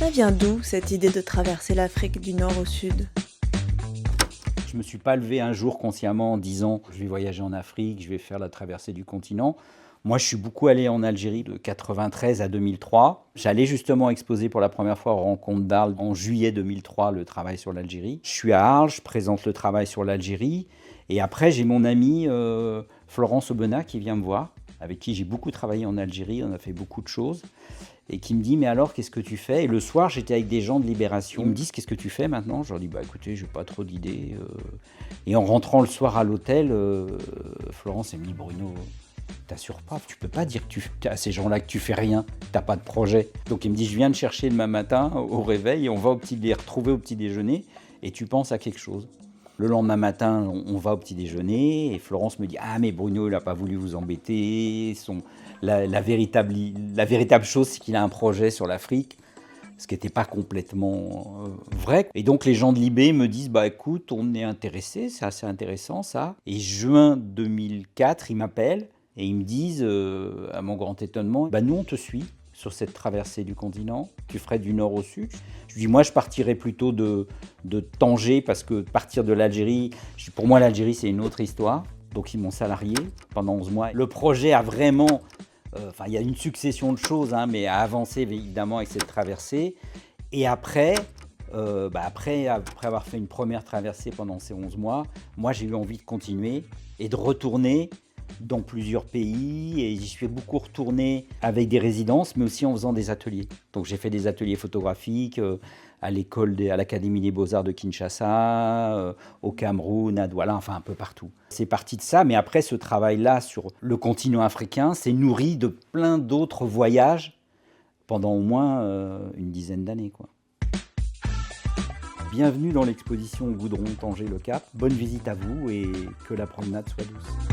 Ça vient d'où, cette idée de traverser l'Afrique du Nord au Sud? Je ne me suis pas levé un jour consciemment en disant « je vais voyager en Afrique, je vais faire la traversée du continent ». Moi, je suis beaucoup allé en Algérie de 1993 à 2003. J'allais justement exposer pour la première fois aux Rencontres d'Arles en juillet 2003 le travail sur l'Algérie. Je suis à Arles, je présente le travail sur l'Algérie. Et après, j'ai mon ami Florence Aubenas qui vient me voir, avec qui j'ai beaucoup travaillé en Algérie, on a fait beaucoup de choses, et qui me dit « mais alors, qu'est-ce que tu fais ?» Et le soir, j'étais avec des gens de Libération. Ils me disent « qu'est-ce que tu fais maintenant ?» Je leur dis « écoutez, je n'ai pas trop d'idées. » Et en rentrant le soir à l'hôtel, Florence elle me dit « Bruno, t'assures pas, tu peux pas dire à ces gens-là que tu fais rien, t'as pas de projet. » Donc il me dit « je viens te chercher demain matin au réveil et on va les retrouver au petit déjeuner et tu penses à quelque chose. » Le lendemain matin, on va au petit déjeuner et Florence me dit « ah mais Bruno, il n'a pas voulu vous embêter, la véritable chose c'est qu'il a un projet sur l'Afrique. » Ce qui n'était pas complètement vrai. Et donc les gens de Libé me disent « écoute, on est intéressés, c'est assez intéressant ça. » Et juin 2004, ils m'appellent et ils me disent, à mon grand étonnement, « nous on te suit sur cette traversée du continent, tu ferais du nord au sud. » Je dis « moi je partirais plutôt de Tanger parce que partir de l'Algérie, pour moi l'Algérie c'est une autre histoire. » Donc ils m'ont salarié pendant 11 mois. Le projet a vraiment... il y a une succession de choses, mais à avancer évidemment avec cette traversée. Et après avoir fait une première traversée pendant ces 11 mois, moi j'ai eu envie de continuer et de retourner dans plusieurs pays. Et j'y suis beaucoup retourné avec des résidences, mais aussi en faisant des ateliers. Donc j'ai fait des ateliers photographiques à l'Académie des Beaux-Arts de Kinshasa, au Cameroun, à Douala, enfin un peu partout. C'est parti de ça, mais après ce travail-là sur le continent africain s'est nourri de plein d'autres voyages pendant au moins une dizaine d'années, quoi. Bienvenue dans l'exposition Goudron Tanger Le Cap. Bonne visite à vous et que la promenade soit douce.